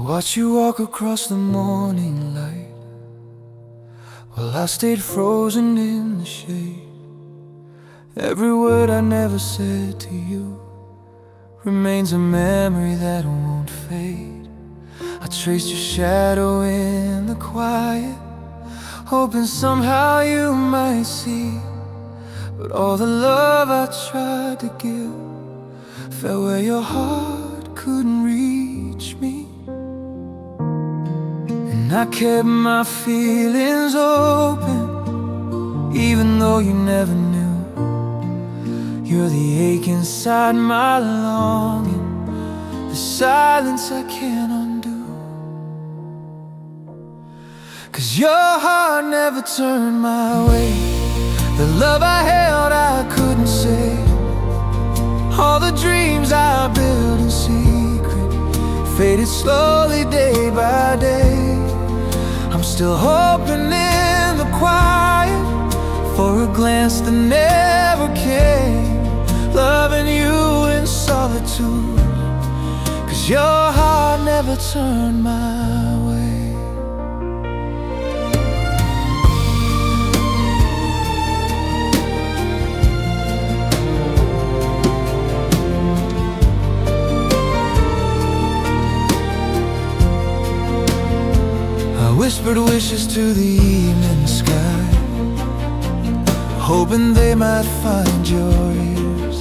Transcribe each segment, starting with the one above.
Watch you walk across the morning light, while I stayed frozen in the shade. Every word I never said to you remains a memory that won't fade. I traced your shadow in the quiet, hoping somehow you might see. But all the love I tried to give fell where your heart couldn't reach me. And I kept my feelings open, even though you never knew. You're the ache inside my longing, the silence I can't undo. 'Cause your heart never turned my way. The love I held I couldn't say. All the dreams I built in secret faded slowly day by day. I'm still hoping in the quiet for a glance that never came, loving you in solitude, 'cause your heart never turned my way. Whispered wishes to the evening sky, hoping they might find your ears.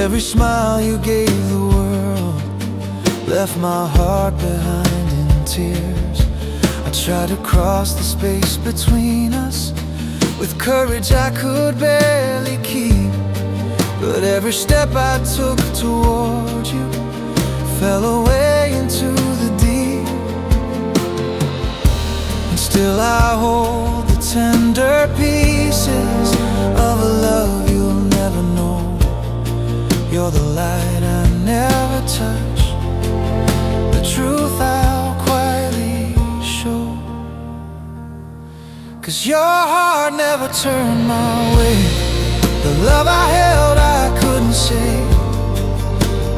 Every smile you gave the world left my heart behind in tears. I tried to cross the space between us with courage I could barely keep, but every step I took toward you fell away into the deep. Still I hold the tender pieces of a love you'll never know. You're the light I never touch, the truth I'll quietly show. 'Cause your heart never turned my way. The love I held I couldn't say.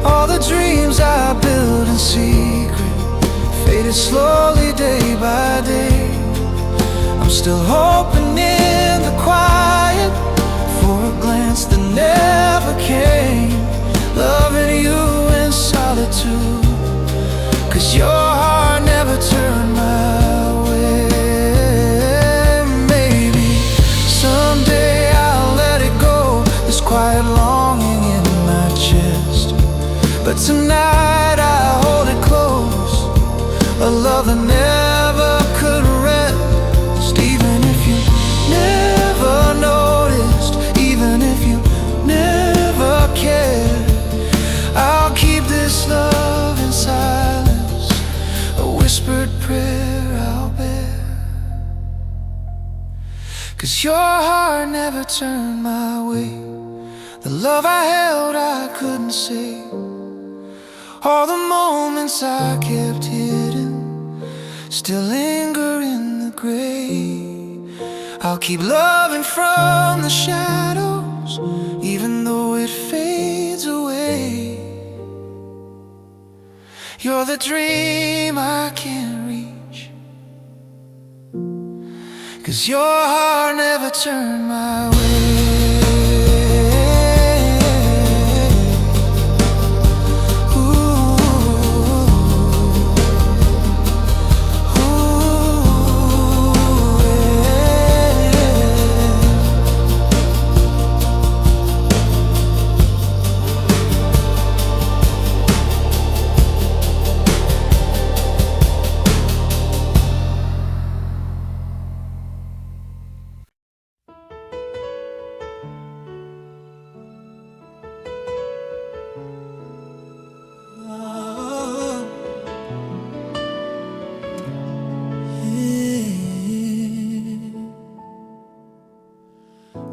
All the dreams I built in secret faded slowly day by day. I'm still hoping in the quiet for a glance that never came, loving you in solitude, 'cause your heart never turned my way. Maybe someday I'll let it go, this quiet longing in my chest, but tonight I hold it close, a love that never could rest. Even if you never noticed, even if you never cared, I'll keep this love in silence, a whispered prayer I'll bear. 'Cause your heart never turned my way. The love I held I couldn't say. All the moments I kept hidden still linger in the gray. I'll keep loving from the shadows, even though it fades away. You're the dream I can't reach, 'cause your heart never turned my way.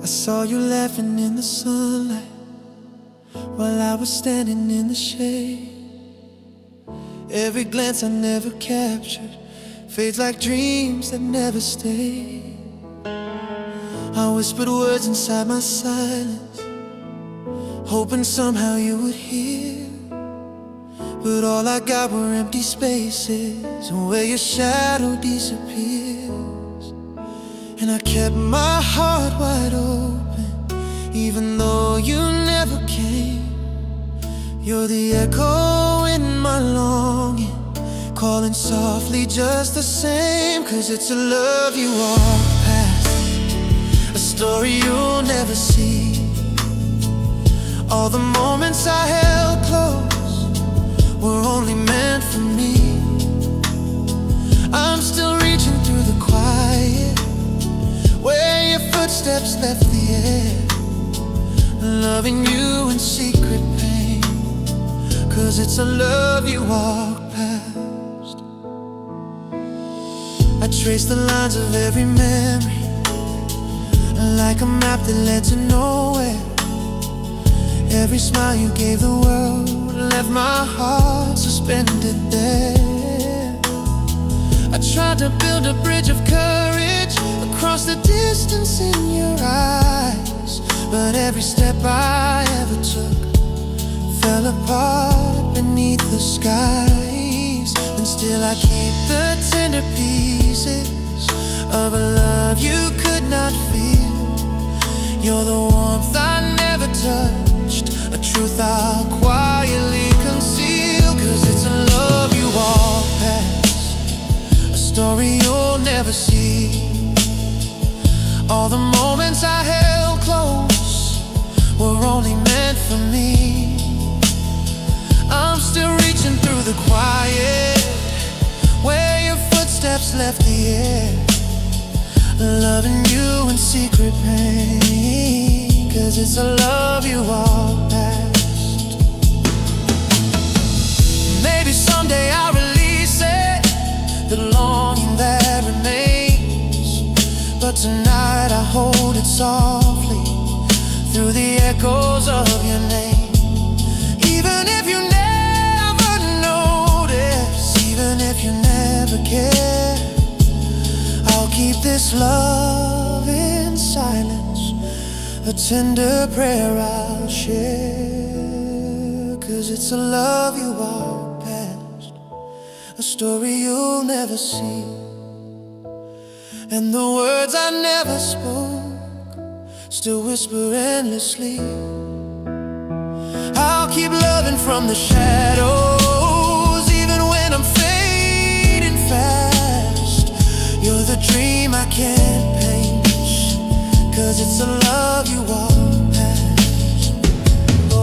I saw you laughing in the sunlight while I was standing in the shade. Every glance I never captured fades like dreams that never stay. I whispered words inside my silence, hoping somehow you would hear. but all I got were empty spaces where your shadow disappears. And I kept my heart wide open, even though you never came. You're the echo in my longing, calling softly just the same. 'Cause it's a love you walk past, a story you'll never see. All the moments I held close were only meant for me. I'm still reaching through the quiet, where your footsteps left the air, loving you in secret pain. 'Cause it's a love you walk past. I trace the lines of every memory, like a map that led to nowhere. Every smile you gave the world left my heart suspended there. I tried to build a bridge of courage across the distance in your eyes, but every step I ever took fell apart beneath the skies. And still I keep the tender pieces of a love you could not feel. You're the warmth I never touched, a truth I'll quietly conceal. 'Cause it's a love you walk past, a story you'll never see. All the moments I held close were only meant for me. I'm still reaching through the quiet, where your footsteps left the air, loving you in secret pain. 'Cause it's a love you walk past. Maybe someday I'll release it, the longing that remains, but tonight I hold it softly through the echoes of your name. Even if you never notice, even if you never care, I'll keep this love in silence, a tender prayer I'll share. 'Cause it's a love you walk past, a story you'll never see. And the words I never spoke still whisper endlessly. I'll keep loving from the shadows, even when I'm fading fast. You're the dream I can't paint, 'cause it's a love you walk past. Oh.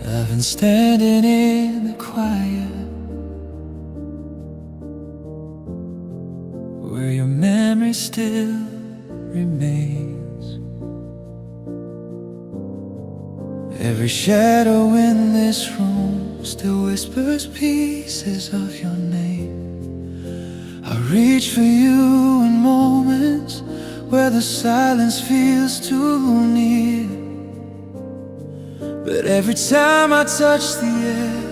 I've been standing in the quiet, where your memory still remains. Every shadow in this room still whispers pieces of your name. I reach for you in moments where the silence feels too near, but every time I touch the air,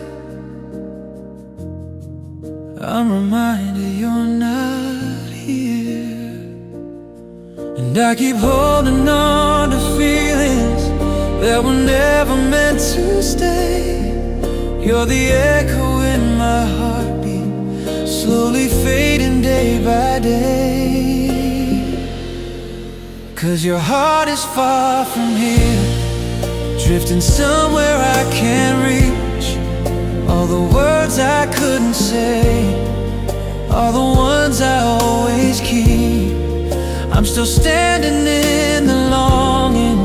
I'm reminded you're not here. And I keep holding on to feelings that were never meant to stay. You're the echo in my heartbeat, slowly fading day by day. 'Cause your heart is far from here, drifting somewhere I can't reach. All the words I couldn't say are the ones I always keep. I'm still standing in the longing,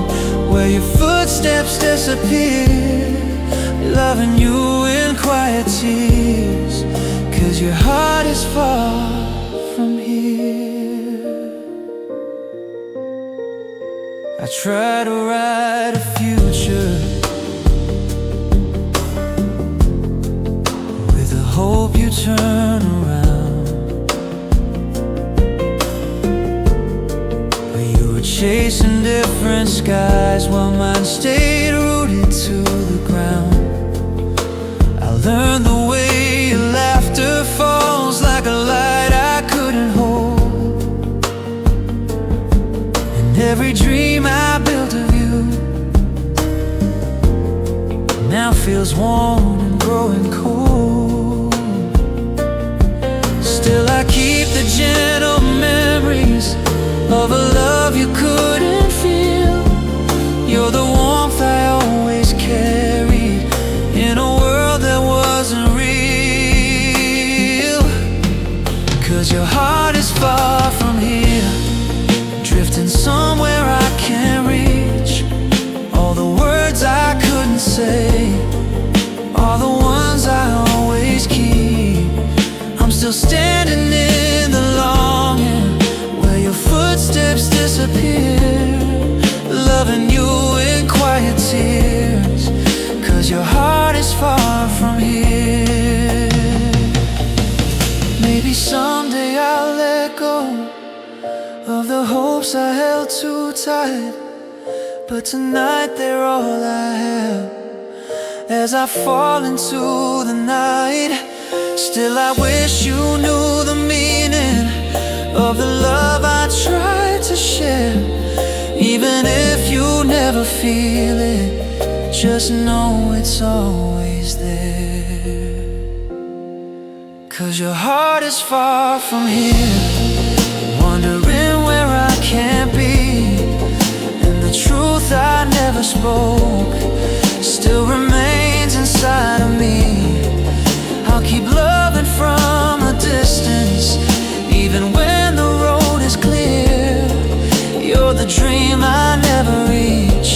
where your footsteps disappear. loving you in quiet tears, 'cause your heart is far from here. I try to write a future with the hope you turn around, but you were chasing different skies while mine stayed rooted to the ground. I learned the way your laughter falls like a light I couldn't hold, and every dream I built of you now feels warm and growing cold. Still I keep the gentle memories of a love you couldn't feel. You're the warmth I always carried in a world that wasn't real. 'Cause your heart is far from here, drifting somewhere I can't reach. All the words I couldn't say are the ones I always keep. I'm still standing in the longing where your footsteps disappear, loving you in quiet tears, 'cause your heart is far from here. Maybe someday I'll let go of the hopes I held too tight, but tonight they're all I have as I fall into the night. Still I wish you knew the meaning of the love I tried to share. Even if you never feel it, just know it's always there. 'Cause your heart is far from here, wondering where I can't be, and the truth I never spoke still remains inside of me. I'll keep loving from a distance, even when the road is clear. You're the dream I never reach,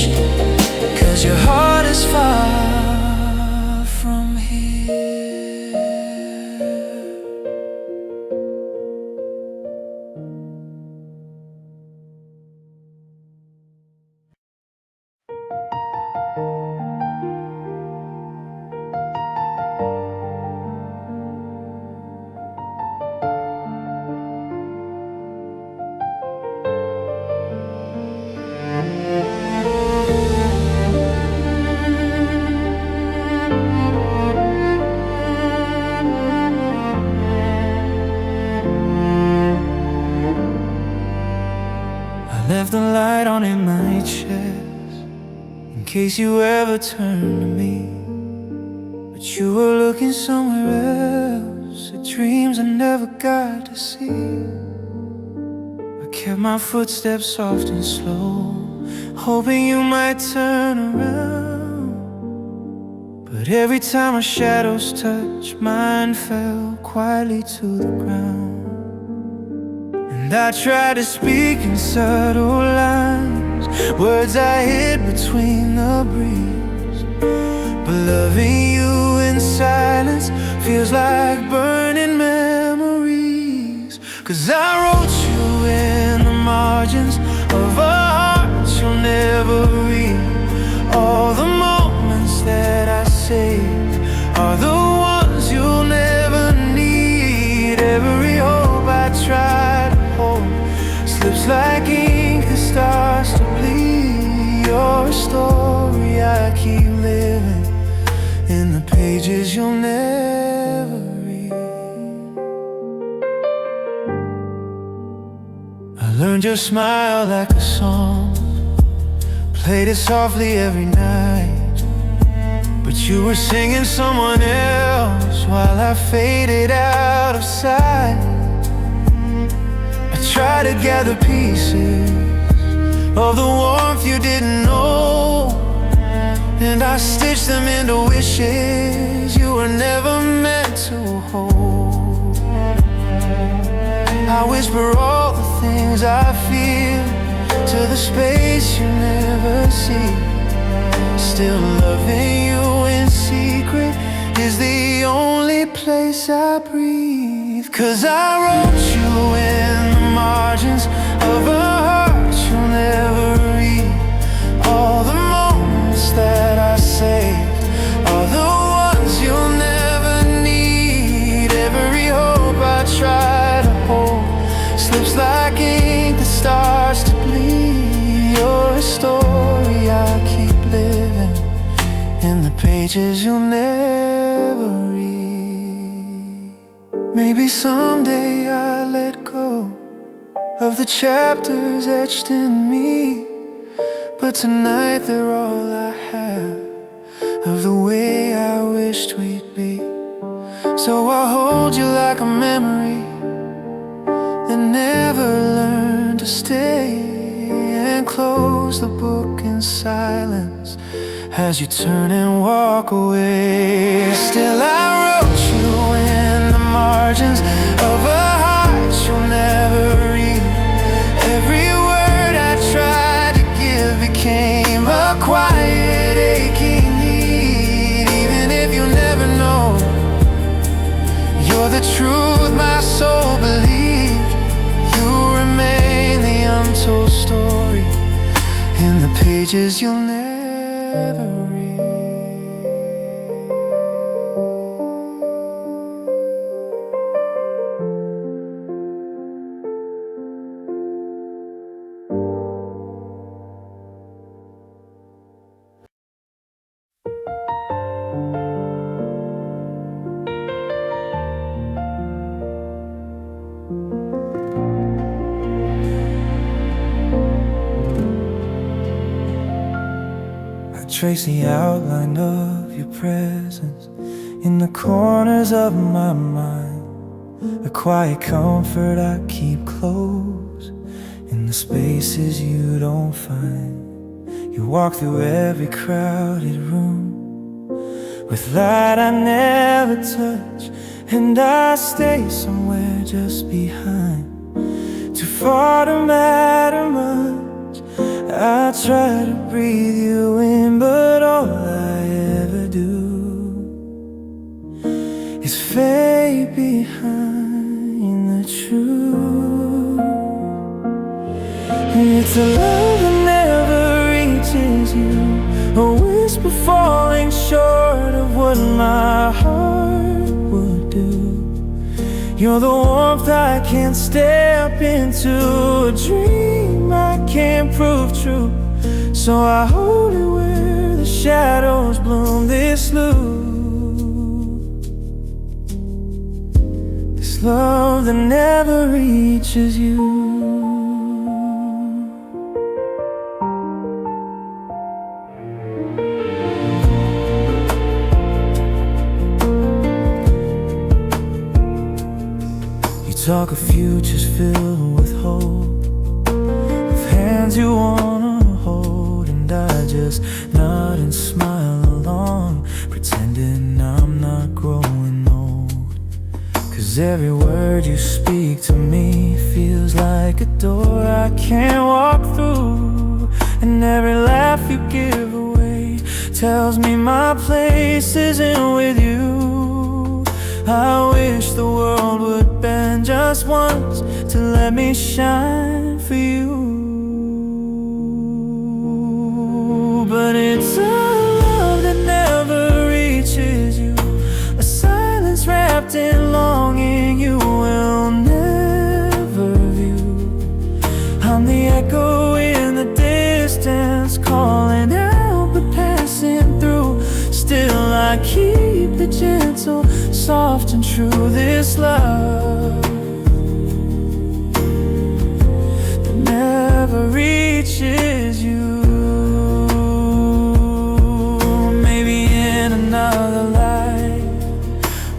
'cause your heart is far from here. Left the light on in my chest in case you ever turn to me, but you were looking somewhere else at dreams I never got to see. I kept my footsteps soft and slow, hoping you might turn around, but every time our shadows touched, mine fell quietly to the ground. I tried to speak in subtle lines, words I hid between the breeze, but loving you in silence feels like burning memories. 'Cause I wrote you in the margins of a heart you'll never read. All the moments that I saved are the ones you'll never need. Every hope I tried slips like ink that starts to bleed. Your story I keep living in the pages you'll never read. I learned your smile like a song, played it softly every night, but you were singing someone else while I faded out of sight. Try to gather pieces of the warmth you didn't know, and I stitched them into wishes you were never meant to hold. I whisper all the things I feel to the space you never see, still loving you inside. secret is the only place I breathe. 'Cause I wrote you in the margins of a heart you'll never read. All the moments that I saved are the ones you'll never need. Every hope I try to hold slips like ink that starts to bleed. You're a story I keep living in the pages you'll never read. Maybe someday I'll let go of the chapters etched in me, but tonight they're all I have of the way I wished we'd be. So I'll hold you like a memory that never learned to stay, and close the book in silence as you turn and walk away. Still I wrote you in the margins of a heart you'll never read. Every word I tried to give became a quiet aching need. Even if you never know, you're the truth my soul believed. You remain the untold story in the pages you'll never read. Trace the outline of your presence in the corners of my mind, a quiet comfort I keep close in the spaces you don't find. You walk through every crowded room with light I never touch, and I stay somewhere just behind, too far to matter much. I try to breathe you in, but all I ever do is fade behind the truth. It's a love that never reaches you, a whisper falling short of what my heart would do. You're the warmth I can't step into, a dream I can't prove true. So I hold it where the shadows bloom this loop. This love that never reaches you. Talk of futures filled with hope, with hands you wanna hold, and I just nod and smile along, pretending I'm not growing old. 'Cause every word you speak to me feels like a door I can't walk through, and every laugh you give away tells me my place isn't with you. I wish the world would bend just once to let me shine for you. But it's a love that never reaches you, a silence wrapped in longing you will never view. I'm the echo in the distance, calling out but passing through. Still I keep the gentle, soft and true, this love that never reaches you. Maybe in another life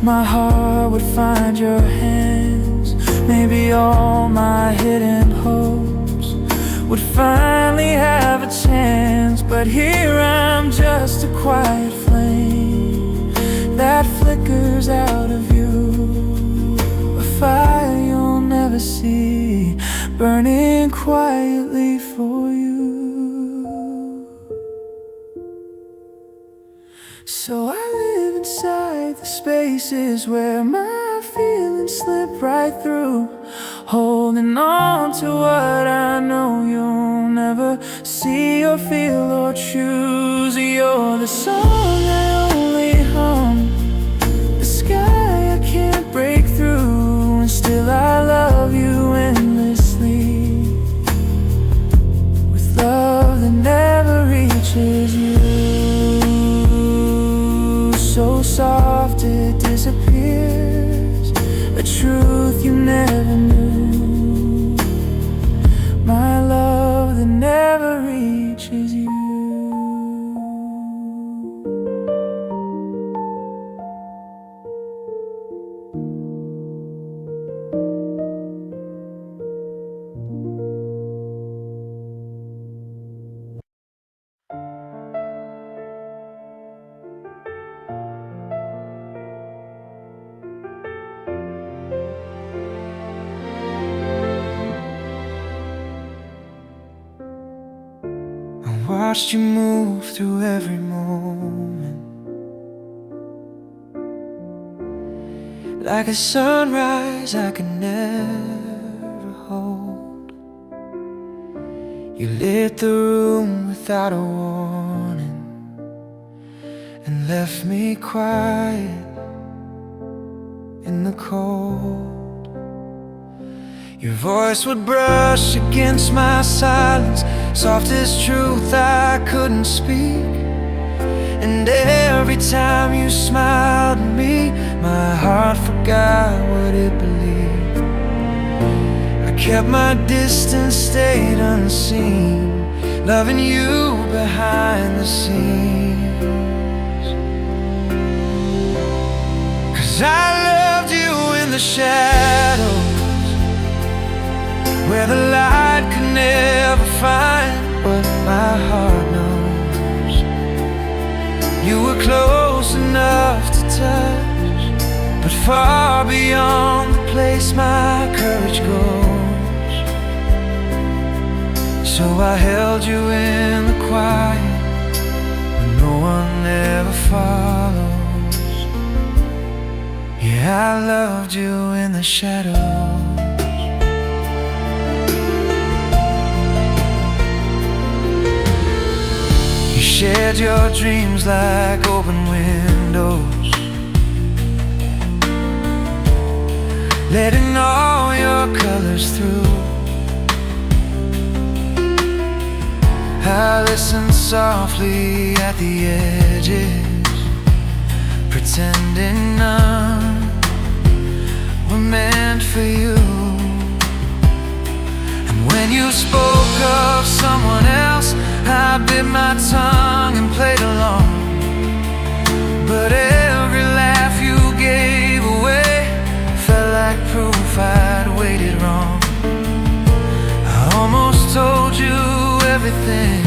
my heart would find your hands. Maybe all my hidden hopes would finally have a chance. But here I'm just a quiet flame that flickers out of you, a fire you'll never see, burning quietly for you. So I live inside the spaces where my feelings slip right through, holding on to what I know you'll never see or feel or choose. You're the song I only hum, the sky I can't break through, and still I love you endlessly, with love that never reaches you. So soft it disappears, a truth you never knew, my love that never reaches you. Watched you move through every moment, like a sunrise I could never hold. You lit the room without a warning and left me quiet in the cold. Your voice would brush against my silence, soft as truth I couldn't speak. And every time you smiled at me, my heart forgot what it believed. I kept my distance, stayed unseen, loving you behind the scenes. 'Cause I loved you in the shadows, where the light could never find what my heart knows. You were close enough to touch, but far beyond the place my courage goes. So I held you in the quiet when no one ever follows. Yeah, I loved you in the shadows. Shared your dreams like open windows, letting all your colors through. I listened softly at the edges, pretending none were meant for you. And when you spoke of someone else, I bit my tongue and played along. But every laugh you gave away felt like proof I'd waited wrong. I almost told you everything,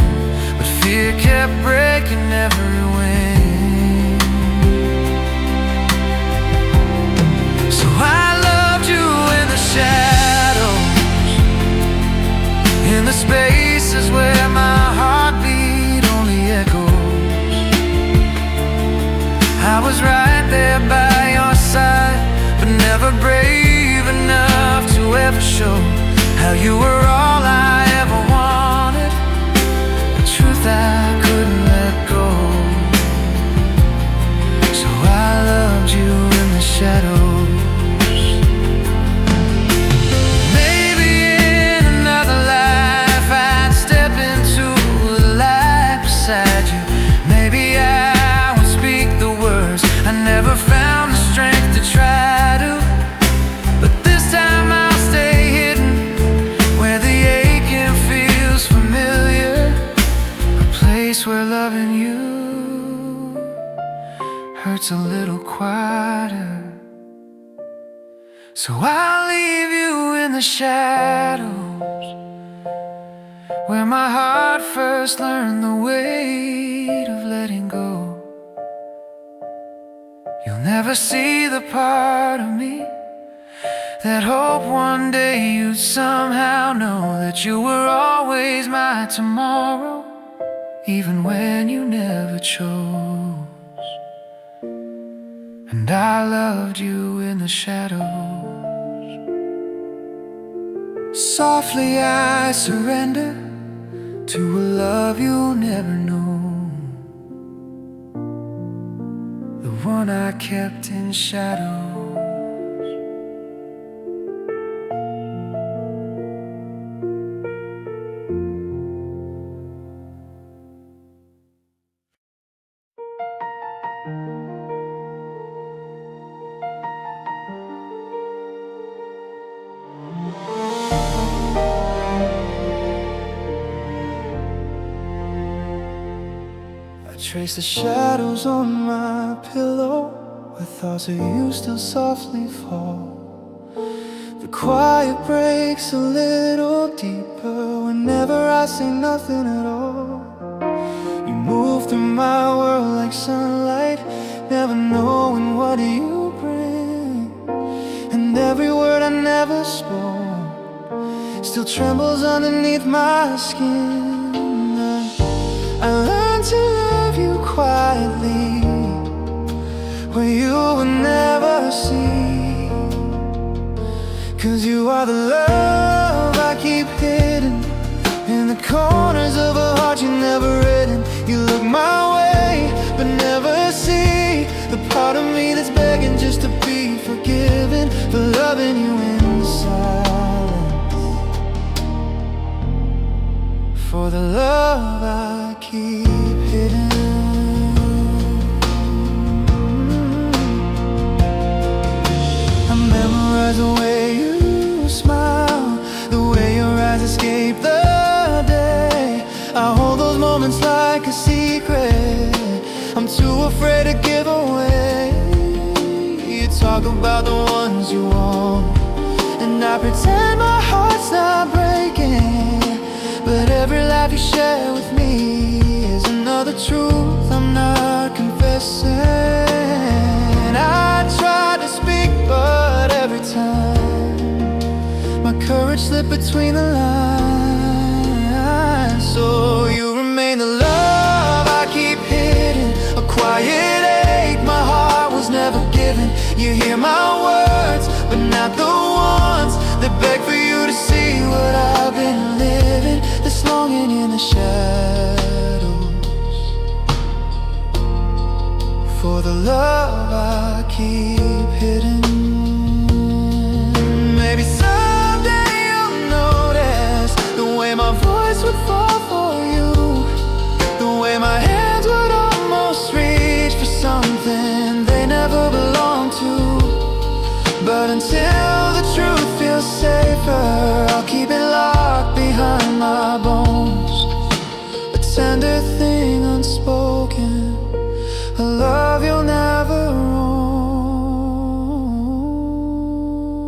but fear kept breaking every wing. So I loved you in the shadows, in the spaces where my heartbeat only echoes. I was right there by your side, but never brave enough to ever show how you were all I ever wanted, the truth I couldn't let go. So I loved you in the shadows. Maybe I would speak the words I never found the strength to try to. But this time I'll stay hidden, where the aching feels familiar, a place where loving you hurts a little quieter. So I'll leave you in the shadows, where my heart first learned the weight of letting go. You'll never see the part of me that hope one day you'd somehow know that you were always my tomorrow, even when you never chose. and I loved you in the shadows. Softly I surrender to a love you'll never know, the one I kept in shadows. I trace the shadows on my pillow, where thoughts of you still softly fall. The quiet breaks a little deeper whenever I say nothing at all. You move through my world like sunlight, never knowing what you bring. And every word I never spoke still trembles underneath my skin. I learned to love you quietly, where you would never see. 'Cause you are the love I keep hidden in the corners of a heart you never written. You look my way, but never see the part of me that's begging just to be forgiven for loving you in silence, for the love I keep hidden. I memorize the way you smile, the way your eyes escape the day. I hold those moments like a secret I'm too afraid to give away. You talk about the ones you want, and I pretend my heart's not breaking. But every laugh you share with me is another truth I'm not confessing. I tried to speak, but every time my courage slipped between the lines. So you remain the love I keep hidden, a quiet ache my heart was never given. You hear my words, but not the ones that beg for you to see what I've been living. This longing in the shadows, for the love I keep hidden. Maybe someday you'll notice the way my voice would fall for you, the way my hands would almost reach for something they never belonged to. But until the truth feels safer, I'll keep it locked behind my bones. A tender thing unspoken, a love you'll never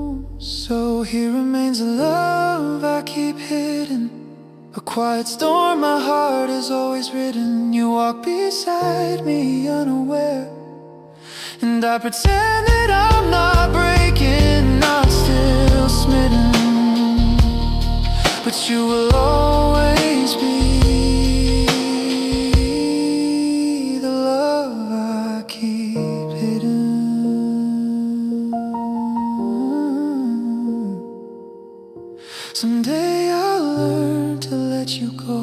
own. So here remains a love I keep hidden, a quiet storm my heart has always ridden. You walk beside me unaware, and I pretend that I'm not breaking, not still smitten. But you will always be the love I keep hidden. Someday I'll learn to let you go,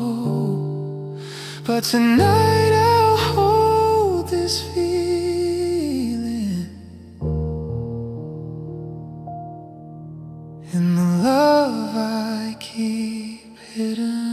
but tonight I'll hold this feeling in the love I keep hidden.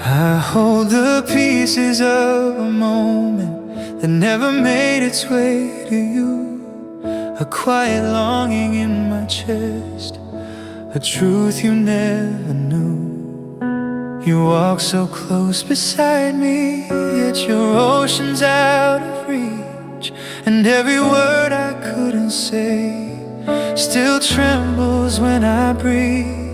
I hold the pieces of a moment that never made its way to you, a quiet longing in my chest, a truth you never knew. You walk so close beside me, yet your ocean's out of reach, and every word I couldn't say still trembles when I breathe.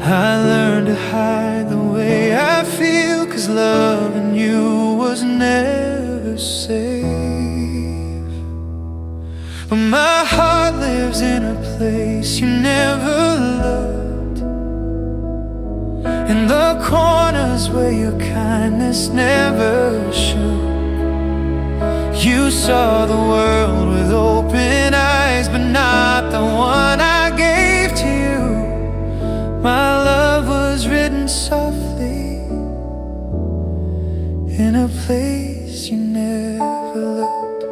I learned to hide the way I feel, 'cause loving you was never safe. But my heart lives in a place you never loved, in the corners where your kindness never showed. You saw the world with open eyes, but not the one I gave to you. My love was written softly in a place you never loved.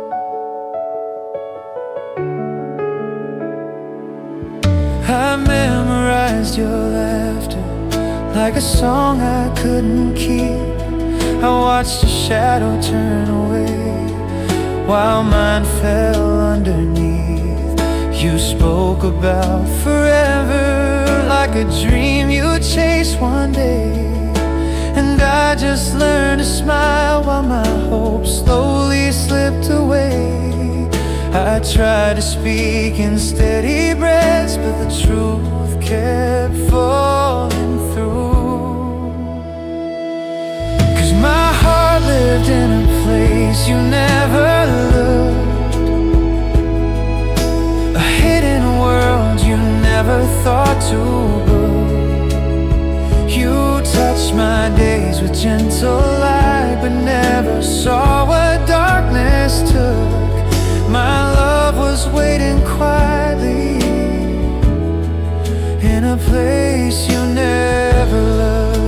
I memorized your laughter like a song I couldn't keep. I watched a shadow turn away while mine fell underneath. You spoke about forever like a dream you chased one day, and I just learned to smile while my hope slowly slipped away. I tried to speak in steady breaths, but the truth kept falling through. 'Cause my heart lived in a place you never loved, a hidden world you never thought to build. You touched my days with gentle light, but never saw what darkness took. My love was waiting quietly in a place you never loved.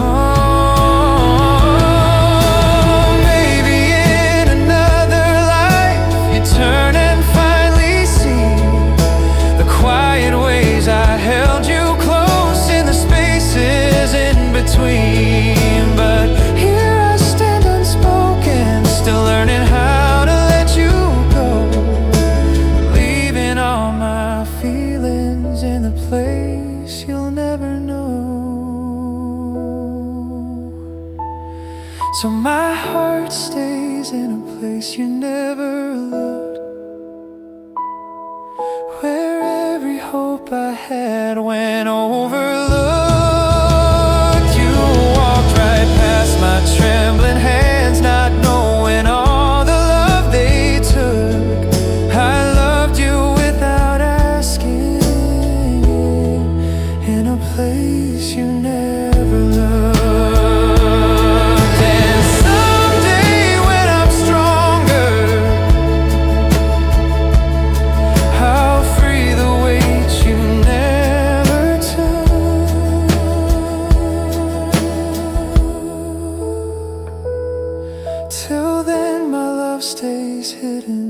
Oh, maybe in another life you turn and finally see the quiet ways I held you close in the spaces in between. But here I stand unspoken, still learning how to let you go, leaving all my feelings in the place you'll never know. So my heart stays in a place you never loved, where every hope I had went overlooked. You walked right past my trembling hands, not knowing all the love they took. I loved you without asking, in a place you never loved. And someday when I'm stronger, I'll free the weight you never took. Till then my love stays hidden